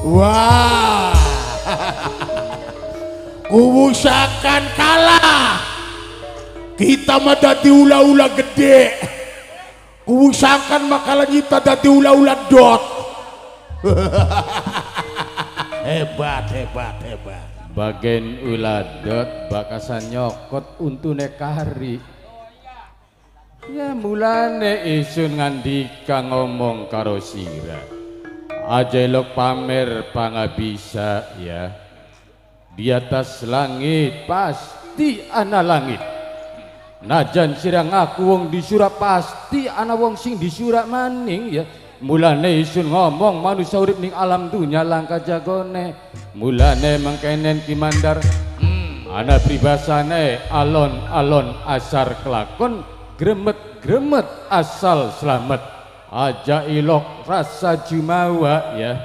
Wah, kuusakan kalah. Kita mah dadi ula-ula gede. Kuusakan makalah kita dadi ula-ula dot. Hebat, hebat, hebat. Bagian uladot bakasan nyokot untune kari. Ya mulane isun ngandika ngomong karo sira. Ajelok pamer pangabisa ya. Di atas langit pasti ana langit. Najan sira ngaku wong disura pasti ana wong sing disura maning ya. Mulane isun ngomong manusia urip ning alam dunya langka jagone. Mulane mangkenen Kimandar ana pribasane alon-alon asar kelakon gremet-gremet asal selamat aja ilok rasa jumawa ya.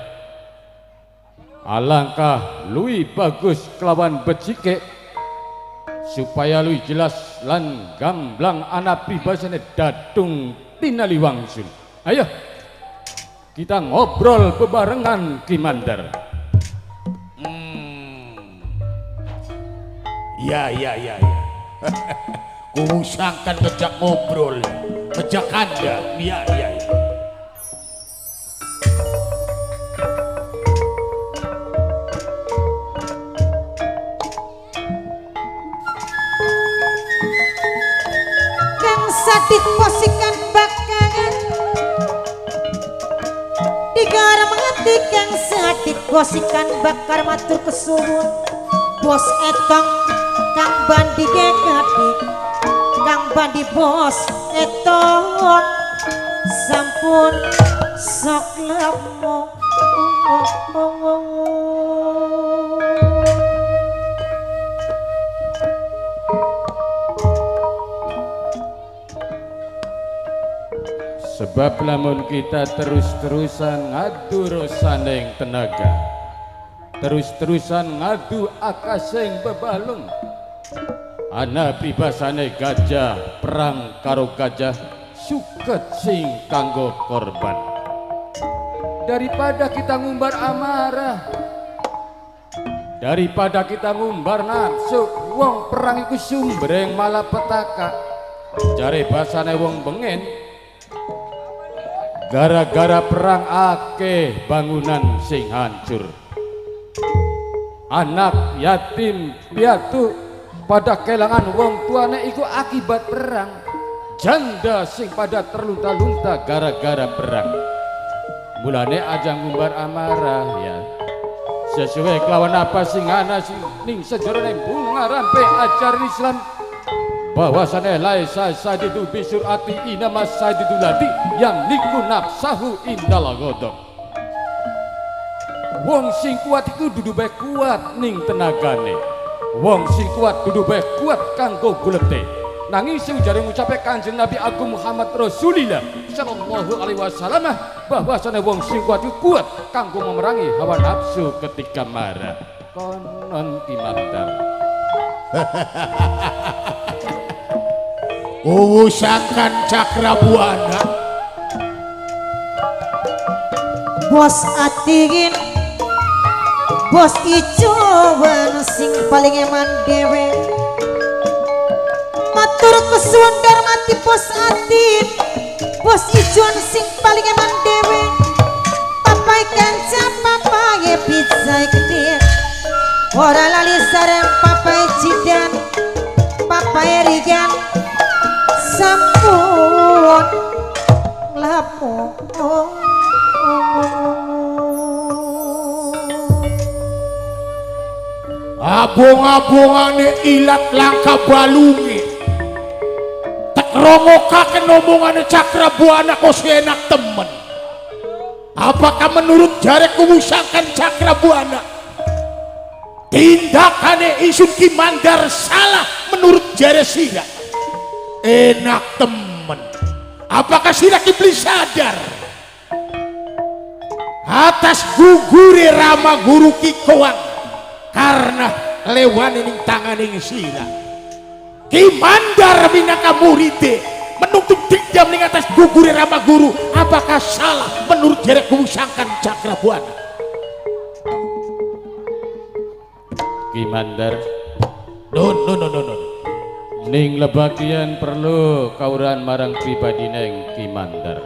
Alangkah lui bagus kelawan becike supaya lui jelas lan gamblang ana pribasane dadung tinali wangsul. Ayo kita ngobrol bebarengan Kimandar. Ya. Kuusakan ngejak ngobrol, ngejak Anda. Ya. Kang Sadit posikan bakangan digara mengerti Kang Sadit posikan bakar matur kesuwun bos etong Kang Bandi gegadik Kang Bandi bos etong sampun sok lemo. Sebab lamun kita terus-terusan ngadu rosaneng tenaga, terus-terusan ngadu akaseng bebalung, ana pribasane gajah perang karo gajah suket sing kanggo korban. Daripada kita ngumbar amarah, daripada kita ngumbar nafsu, wong perang iku sumbreng malapetaka. Jare basane wong bengen, gara-gara perang akeh bangunan sing hancur. Anak yatim piatu pada kelangan wong tuane iku akibat perang. Janda sing pada terlunta-lunta gara-gara perang. Mulane aja ngumbar amarah ya. Sesuai kelawan apa sing ana sing ning sejarane bunga rampe ajar Islam. Bahwasane laisa sadidu bisurati inama sadidu lati yang liku nafsahu indal godok. Wong sing kuat iku dudu bae kuat ning tenagane. Wong sing kuat dudu bae kuat kanggo gulete. Nanging sing jare ngucape Kanjeng Nabi Agung Muhammad Rasulillah sallallahu alaihi wasallam bahwasane wong sing kuat iku kuat kanggo memerangi hawa nafsu ketika marah. Konon Kimandar. Kuusakan Cakrabuana. Bos atigin bos ijo wan sing paling eman dewe matur kesuwun darmati bos atin bos ijon sing paling eman dewe papai kanca papai pizza gede ora lali sareng papai jidan papai rigan sampun lapo abong-abongane ilat langka balungi tak rongokaken omongane Cakrabuana kok enak temen. Apakah menurut jare kuusakan Cakrabuana tindakane isun Kimandar salah menurut jare sira? Enak temen. Apakah sira kibli sadar atas gugure Rama Guru Kikoang karena lewane ning tanganing sira? Kimandar minangka muride menuntut dendam ning atas gugure Rama Guru. Apakah salah menurut jare kuusakan Cakrabuana? Ki Mandar. Nun. Ning lebagian perlu kawuran marang pribadine Ki Mandar.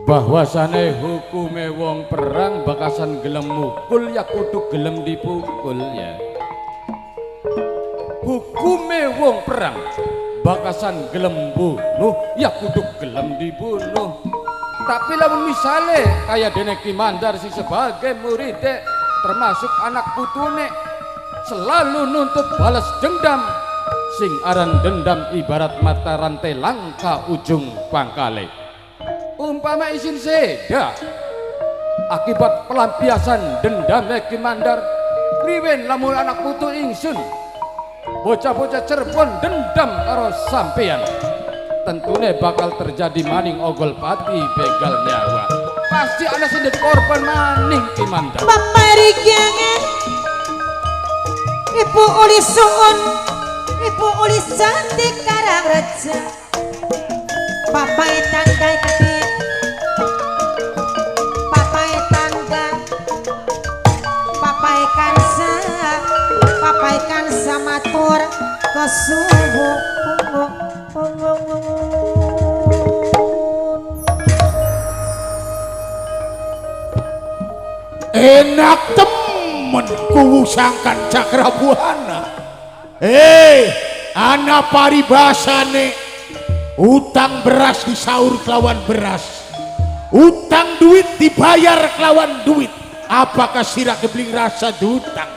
Bahwasane hukume wong perang bakasan gelem mukul ya kudu gelem dipukul ya. Hukume wong perang bakasan gelem bunuh ya kudu gelem dibunuh. Tapi lamun misale kaya dene Ki Mandar sing sebagai muridé termasuk anak putune selalu nuntut balas dendam, sing aran dendam ibarat mata rantai langka ujung pangkale. Umpama isin seda akibat pelampiasan dendam Ki Mandar, priwen lamun anak putu ingsun bocah-bocah Cirebon dendam karo sampeyan, tentune bakal terjadi maning ogol pati begal nyawa. Pasti ana sing dadi korban maning Ki Mandar. Pamarikiangan Ibu uli suun, Ibu uli cantik karang raja, papai tanggai gede, papai tangga, papai kansa matur kesuwun. Enak temen kuwusangkan Cakrabuana. Ana paribasane utang beras disaur kelawan beras, utang duit dibayar kelawan duit. Apakah sira kebling rasa diutang?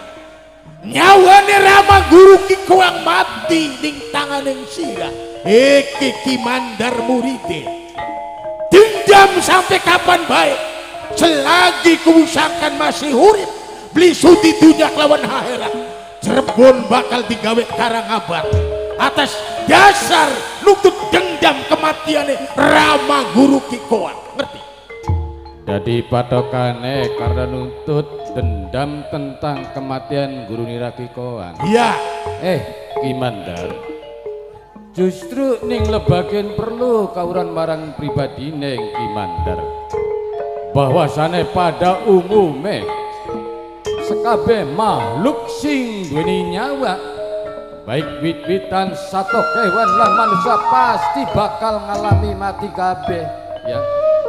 Nyawane Rama Guru Ki Koang mati ning tanganing sira. Ki Mandar muride dendam sampai kapan baik? Selagi kuwusakan masih urip beli suti dunia kelawan akhirat, Cirebon bakal digawe Karangabad atas dasar nuntut dendam kematiane Rama Guru Ki Koang. Ngerti? Jadi patokane karena nuntut dendam tentang kematian Guru Nira Ki Koang. Iya. Ki Mandar, justru ning lebagen perlu kawuran marang pribadine Ki Mandar. Bahwasane pada umume sekabeh makhluk sing duweni nyawa, baik wit-witan sato kewan lan manusia pasti bakal ngalami mati kabeh ya.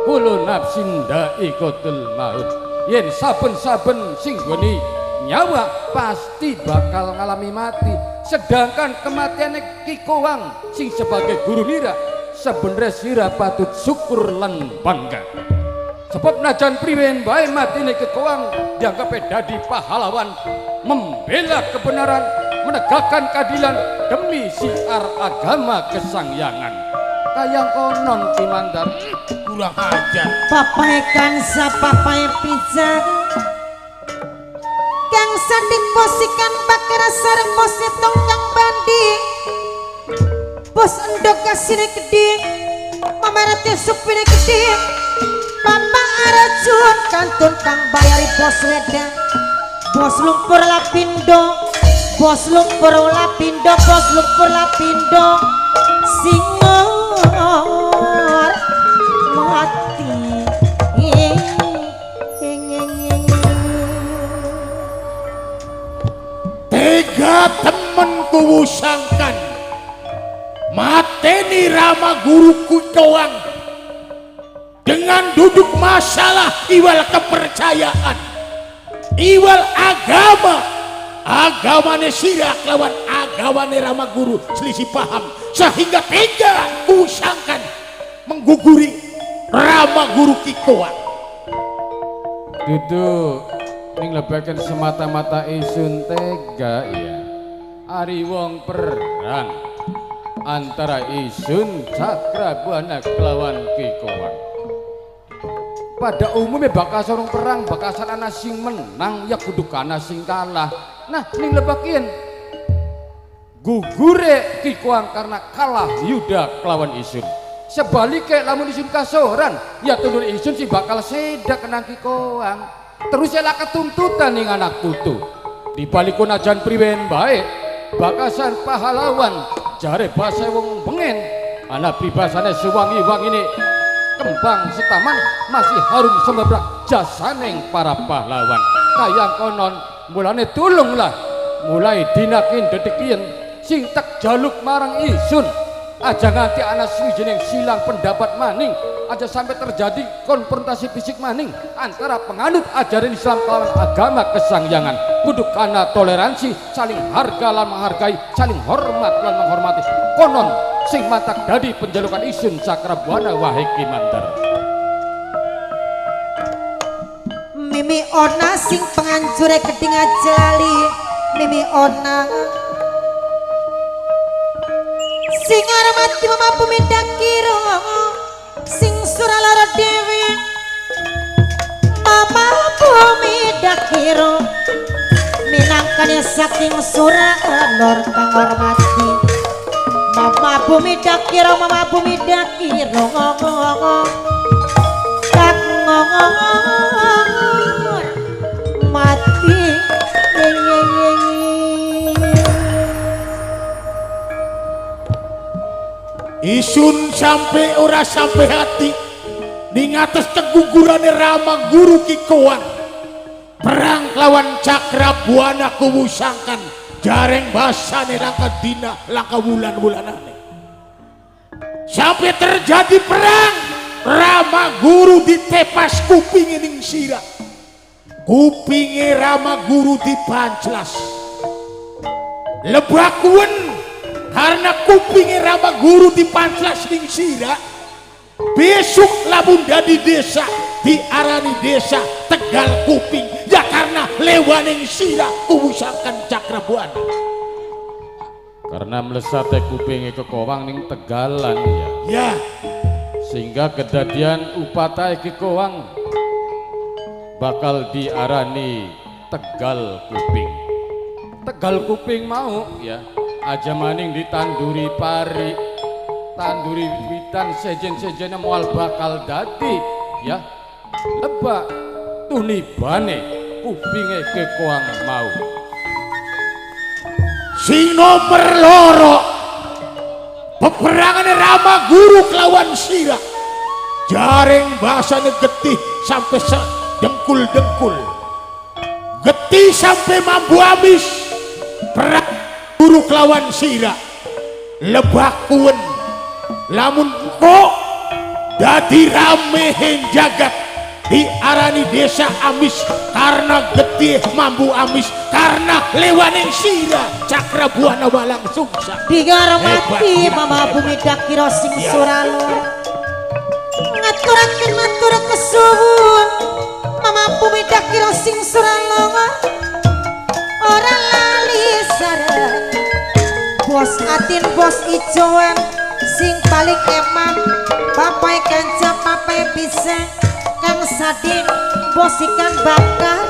Kullu nafsin dha'iqatul maut. Yen saben-saben sing duweni nyawa pasti bakal ngalami mati. Sedangkan kematian Ki Koang sing sebagai Guru Nira sebenarnya sira patut syukur lan bangga. Sebab najan priwen bae matine Ki Koang dianggap dadi pahlawan membela kebenaran, menegakkan keadilan demi siar agama kesangyangan. Kayang konon Ki Mandar Kurang ajar. Papai kansa papai pijar, kang sandik posikan bakara sareng posi tongkang bandi, bos endok kasine gede, mamarate supine gede, papa arajun kantun kang bayari bos wedang, bos lumpur lapindo, bos lumpur lapindo, bos lumpur lapindo, singor mati. Tega temen kuwusangkan mateni Rama Guru Ki Koang dengan duduk masalah iwal kepercayaan, iwal agama, agamane sira lawan agamane Rama Guru selisih paham, sehingga tega kuwusangkan mengguguri Rama Guru Ki Koang. dudu ning lebaken semata-mata isun tega ya. Ari wong perang antara isun Cakrabuana kelawan Ki Koang. Pada umumnya bakasan orang perang, bakasan ana sing menang ya kudu kana sing kalah. Nah ning lebakian gugure Ki Koang karena kalah yuda kelawan isun. Sebaliknya lamun isun kasoran ya tundur isun sih bakal sedak kenang Ki Koang. Terus ya laka tuntutan ning anak putu. Dibalikun ajan priwen baik bakasan pahlawan jare basa wong bengen anak pribasane sewangi-wangi ini kembang setaman masih harum semebrak jasaneng para pahlawan. kayang konon mulane tulunglah mulai dinakin dedekian sing tak jaluk marang isun aja nganti ana swijining silang pendapat maning aja sampai terjadi konfrontasi fisik maning antara penganut ajaran Islam kelawan agama kesangyangan kudu kana toleransi saling harga lan menghargai saling hormat lan menghormati konon sing matak dadi penjalukan isun Cakrabuana wahai Ki Mandar. Mimi ona sing penganjure keding ajalali Mimi ona sing armati mama bumi dakiro sing suralara dewi mama bumi dakiro minangkane saking suralor kang hormati mama bumi dakiro tak mati isun sampai ora sampai hati ning atas tegugurane Rama Guru Kikoan perang lawan Cakrabuana kuwusangkan jareng basane langka dina langka bulan-bulanane sampai terjadi perang Rama Guru ditepas kupinge ning sira kupinge Rama Guru dipanclas lebakuen karena kupinge Rama Guru dipanclas ning sira besok lamun dadi desa diarani desa Tegal Kuping ya karena lewaning sira kuwusakan Cakrabuana karena melesate kupinge kekowang ning Tegalan ya sehingga kedadian upata kekowang bakal diarani Tegal Kuping. Tegal Kuping mau ya aja maning ditanduri pari tanduri witan sejen-sejene moal bakal dadi ya lebak tunibane kupinge kekowang mau sing nomor loro peperangan Rama Guru kelawan sira jareng bahasane getih sampai dengkul-dengkul getih sampai mambu amis perang Guru kelawan sira lebakuen lamun kok dadi rame jagat diarani desa amis karena getih mambu amis karena lewaning sira Cakrabuana walang sungsang digarmati mama bumi dakiro sing suralor ngaturaken matur kesuwun mama bumi dakiro sing suralor ora lali sareng bos atin bos ijoan sing paling emang papai kanca papai bisa kang sadin bos ikan bakar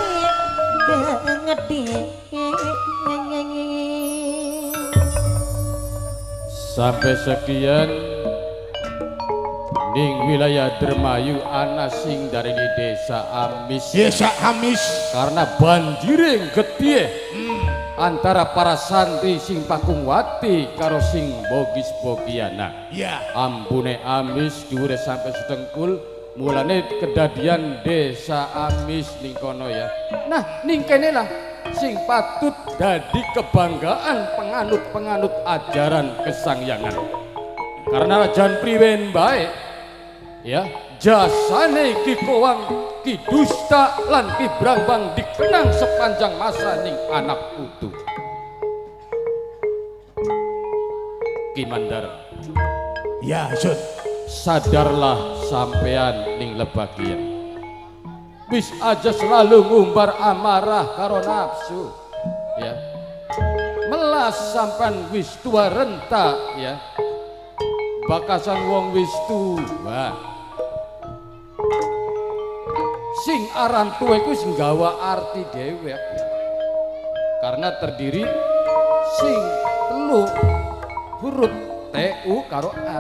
ngedi sampai sekian ning wilayah Dermayu ana sing dari desa Amis karena banjiring getih antara para santri sing Pakungwati karo sing Bogis-Bogiana ya ampune Amis dhuwure sampai setengkul mulane kedadian desa Amis ning kono ya nah ning kene lah sing patut dadi kebanggaan penganut-penganut ajaran kesangyangan karena jan priwen bae ya jasane Ki Kowang Ki Dusta lan Ki Brambang dikenang sepanjang masa ning anak putu Ki Mandar ya Sun sadarlah sampean ning lebagian wis aja selalu ngumbar amarah karo nafsu ya melas sampan wis tua renta ya bakasan wong wis tua sing aran tuwa iku sing gawa arti dewek ya. Karena terdiri sing telu huruf TU karo A.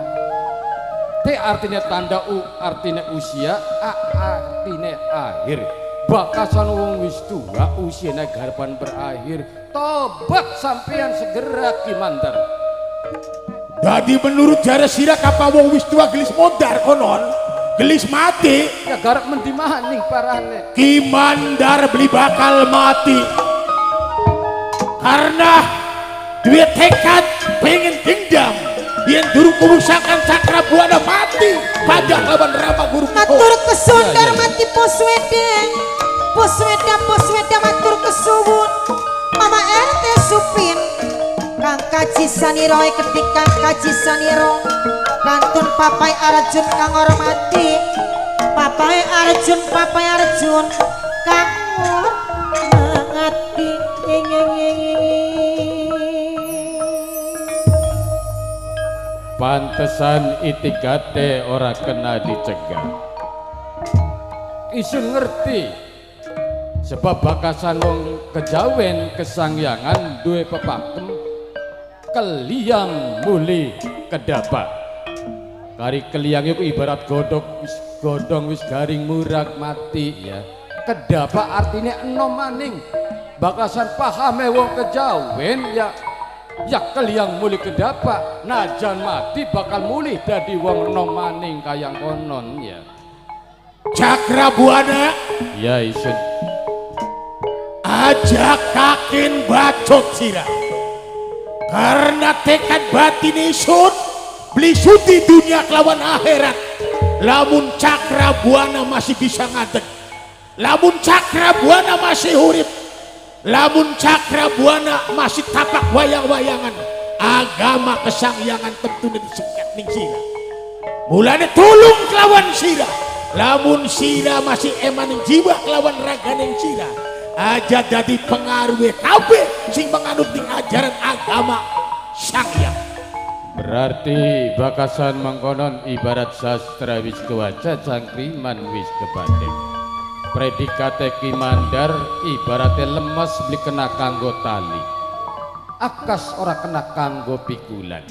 T artinya tanda, U artinya usia, A artinya akhir. Bakasan wong wis tua usianya garpan berakhir. Tobat sampean segera Ki Mandar. Jadi menurut jare sira kapa wong wis tua gelis modar konon. gelis mati ya garap mendi maning parane. Ki Mandar beli bakal mati karena duit tekad pengen dendam yang dulu kerusakan Cakrabuana mati pajak lawan Rama Guru matur kesundar mati pos wedeng pos wedang matur kesuwun Mama RT Supin Kang Kaji Saniro ketik Kang Kaji Saniro kantun Papai Arjun Kang hormati Papai Arjun Kang hormati Pantesan itikate ora kena dicegah. Isun ngerti sebab bakasan wong kejawen kesangyangan duwe pepakem keliang muli kedapa. Kari keliang itu ibarat godong wis garing murag mati ya. Kedapa artinya enom maning. Bakasan pahame wong kejawen ya keliang muli kedapa najan mati bakal mulih dadi wong enom maning kayang konon ya. Cakrabuana Ya isun ajak kakin bacot sirah karena tekad batin isun beli suti dunia kelawan akhirat lamun Cakrabuana masih bisa ngadeg lamun Cakrabuana masih hurip lamun Cakrabuana masih tapak wayang-wayangan agama kesangyangan tentu disingkat ning sirah mulane tulung kelawan sirah lamun sirah masih eman jiwa kelawan raga ning sirah aja jadi pengaruh kabeh sing menganut ning ajaran agama sangyang. berarti bakasan mangkonon ibarat sastra wis kewaca cangkriman wis kebatik. Predikate Ki Mandar ibaratnya lemes beli kena kanggo tali akas ora kena kanggo pikulan.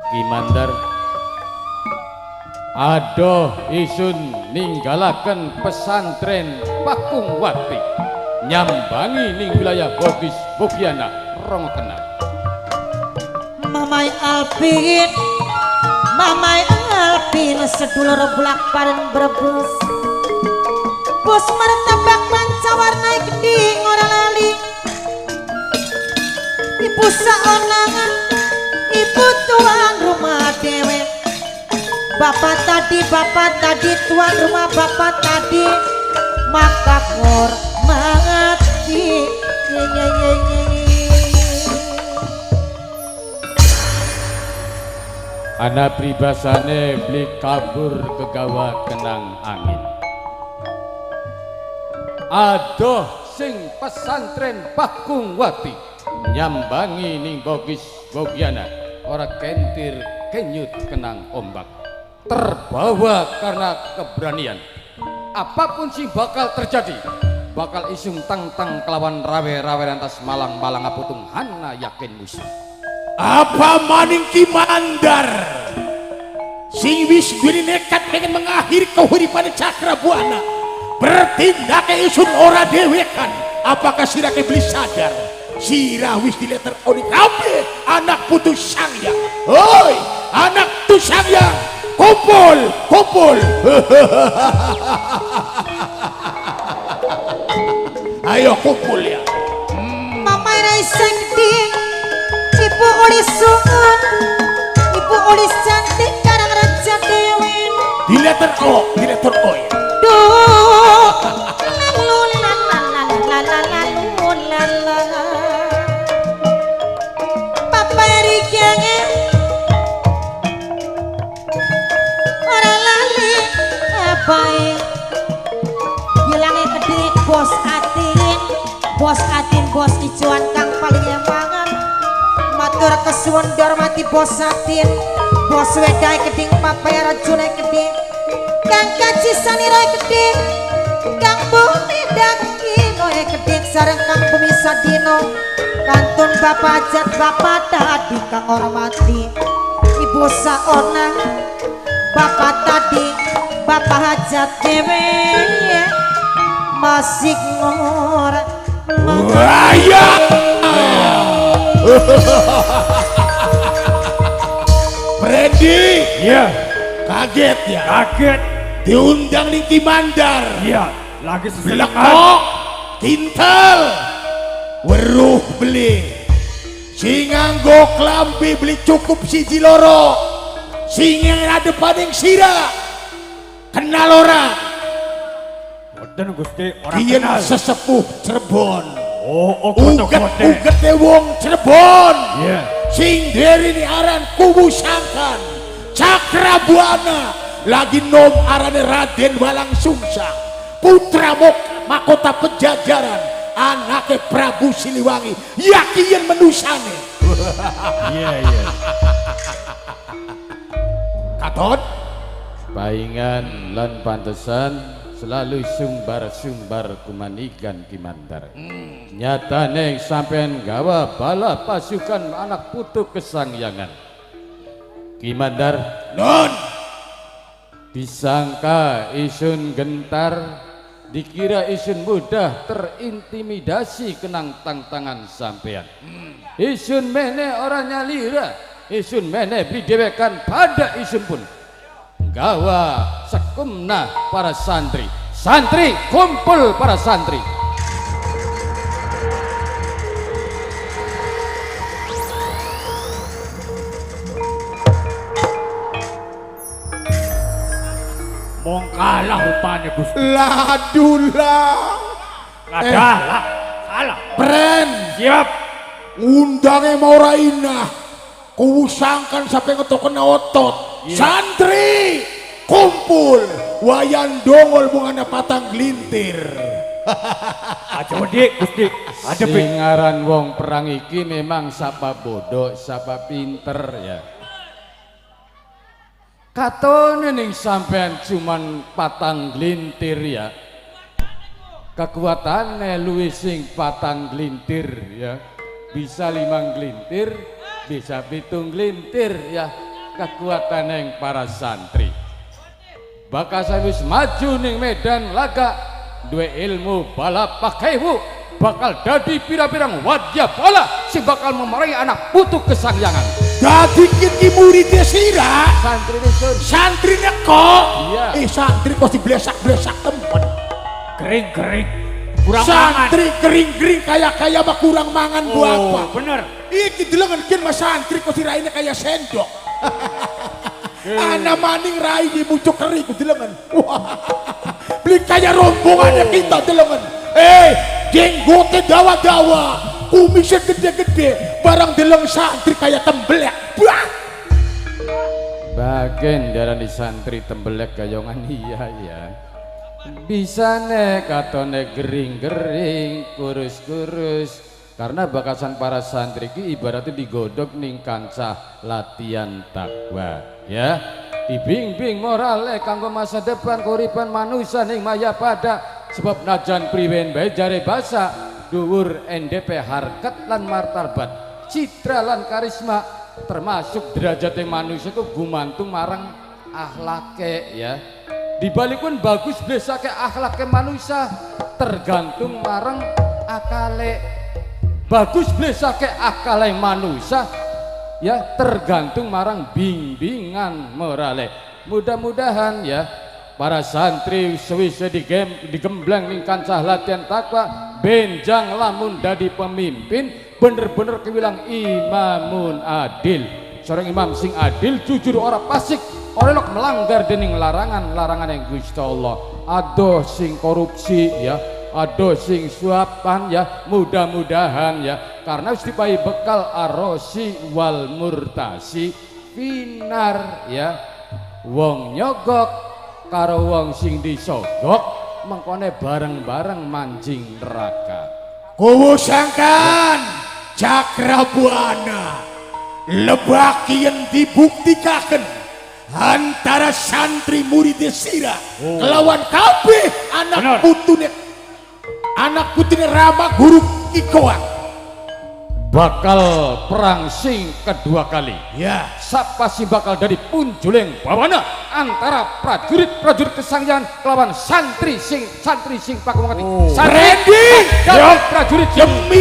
Ki Mandar adoh isun ninggalaken pesantren Pakungwati nyambangi ning wilayah Bogis Bogiana Romo Kenal. Mamai Alpin sedulur bulak paren Brebes bos martabak pancawarna gede ora lali ibu saonangan ibu tuan rumah dewe bapak tadi tuan rumah bapak tadi maka hormati anak pribasane beli kabur kegawa kenang angin. Adoh sing pesantren Pakungwati nyambangi ning Bogis Bogiana ora kentir kenyut kenang ombak terbawa karena keberanian apapun sing bakal terjadi bakal isung tang-tang kelawan rawe-rawe lantas malang-malang aputung hana yakin musuh Apa maning Ki Mandar sing wis duwe nekat pengen mengakhiri keuripan Cakrabuana bertindak isun ora dewekan apakah sirah beli sadar sirah wis dileter oni kabeh anak putus sangyang hoi anak tu sangyang kumpul ayo kumpul ya Mamai Raisa gede Ibu Ulis sungun Ibu Ulis cantik karang raja dewi di letter O ya duh lalu lala Papa Erikenge orang lali baik bilangnya gede bos atin bos ijuan kang paling emangan matur kesuwun dormati bos atin bos wedai keding papai rajune gede kang kaji sanira gede kang bumi dangino gede sareng kang bumi sadino kantun bapak ajat bapak tadi kang hormati ibu saona bapak tadi bapak hajat dewe masih ngor Raya Freddy ya Kaget ya? Kaget. Diundang ning Kimandar. Iya, lagi seselengan. Lekok, kintal, weruh beli. Sing nganggo klambi beli cukup siji loro. Sing yang ada paning sira. Kenal ora? Boten Gusti, orang Kian kenal. sesepuh Cirebon. Oh, kote-kote. Uget wong Cirebon. Iya. Sing dari ni aran Kubu Sangkan Cakrabuana lagi nom arane Raden Walang Sungsang putra mahkota Pejajaran anake Prabu Siliwangi yakin menusane. Iya, iya. Katon Paingan lan pantesan selalu sumbar-sumbar kumanigan Kimandar. Nyatane sampean gawa bala pasukan anak putu kesangyangan. Kimandar non disangka isun gentar, dikira isun mudah terintimidasi kenang tangan sampean. Isun mene orang nyalira, isun mene bidewekan pada isun pun gawa sekumna para santri. Santri kumpul para santri. Mong kalah rupanya Gusti. ladulah Adalah. Salah. pren Siap. undangnya mau rainah kuusangkan sampai ngetokena otot. Santri kumpul wayan dongol mengana patang gelintir. Aja wedi Gusti. Ada pi. Singaran wong perang iki memang sapa bodoh, sapa pinter ya. Katone ning sampean cuman patang glintir ya. Kekuatane luwih sing patang glintir ya. Bisa 5 glintir, bisa 7 glintir ya. Kekuatan yang para santri. Bakal saya wis maju ning medan laga dua ilmu balap pakaimu bakal dadi pirang-pirang wadya bola si bakal memarahi anak putu kesangyangan. Dadi ki muridnya sira Santri nisun. santri kok Iya. santri kok diblesak-blesak temen. Kering-kering. Kurang mangan. Santri kering-kering kaya mah kurang mangan bu apa. Oh, bener. Iki delengan kian mas santri kok siraine kayak sendok. Ana maning rai di muncul kering delengan. Beli kayak rombongannya kita delengan. Jenggotnya dawa-dawa, kumisnya gede-gede, barang deleng santri kayak tembelek. Bah! Bagian darah di santri tembelek gayongan iya ya. Bisa nek katone gering-gering, kurus-kurus. Karena bakasan para santri ki ibaratnya digodok ning kancah latihan takwa ya. Dibimbing morale kanggo masa depan kuripan manusia ning maya pada sebab najan priwen bae jare basa dhuwur NDP harkat lan martabat citra lan karisma termasuk derajat yang manusia itu gumantung marang akhlake ya. Dibalikun bagus besake akhlake manusia tergantung marang akale. Bagus besake akale manusia ya tergantung marang bimbingan morale. Mudah-mudahan ya para santri sewise digembleng ning kancah latihan takwa benjang lamun dadi pemimpin bener-bener kewilang imamun adil. Seorang imam sing adil jujur ora pasik ora lok melanggar dening larangan yang Gusti Allah. Adoh sing korupsi ya, adoh sing suapan ya, mudah-mudahan ya karena wis dipahi bekal arosi wal murtasi finar ya. Wong nyogok karo wong sing disogok mengkone bareng-bareng manjing neraka. Kuwu sangkan Cakrabuana lebakian dibuktikan antara santri murid sira kelawan kabeh anak putune Rama Guru Ikoang Bakal perang sing kedua kali ya. sapa si bakal dari punjuling bawana antara prajurit kesangyangan kelawan santri sing pakumati santri Randy dan prajurit demi